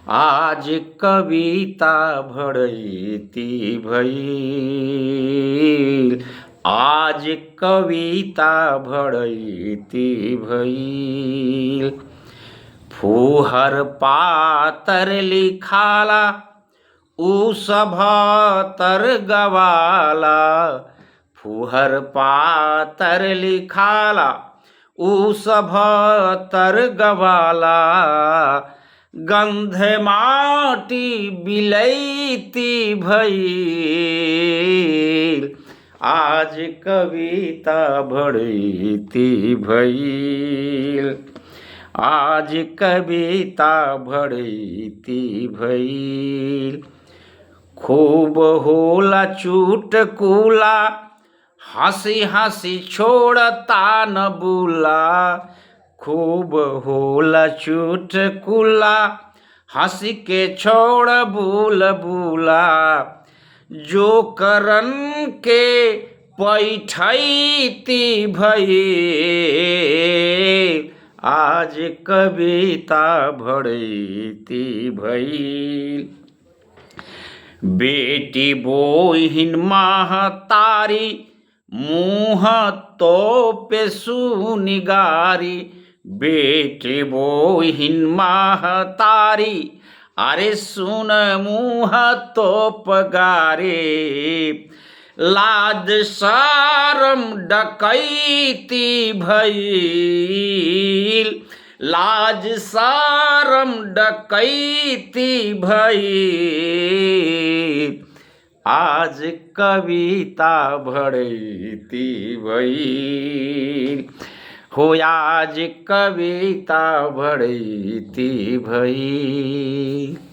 आज कविता भड़ैती भइल। आज कविता भड़ैती भइल। फूहर पातर लिखाला उ सभतर गवाला। फूहर पातर लिखाला उ सभतर गवाला। गंध माटी बिलैती भइल। आज कविता भड़ैती भइल। आज कविता भड़ैती भइल। खूब होला चुटकुला हंसी हंसी छोड़ता न बुला। खूब होला चुटकुला हंसी के छोड़ बुलबुला। जो करन के पैठैती भइल। आज कविता भड़ैती भइल। बेटी बोहिन महतारी मुँह तोपे सुनिगारी। बेटी बोहिन महतारी अरे सुन मुँह तोप गारे। लाज शरम डकैती भइल। लाज शरम डकैती भइल। आज कविता भड़ैती भइल। हो आज कविता भड़ैती भइल।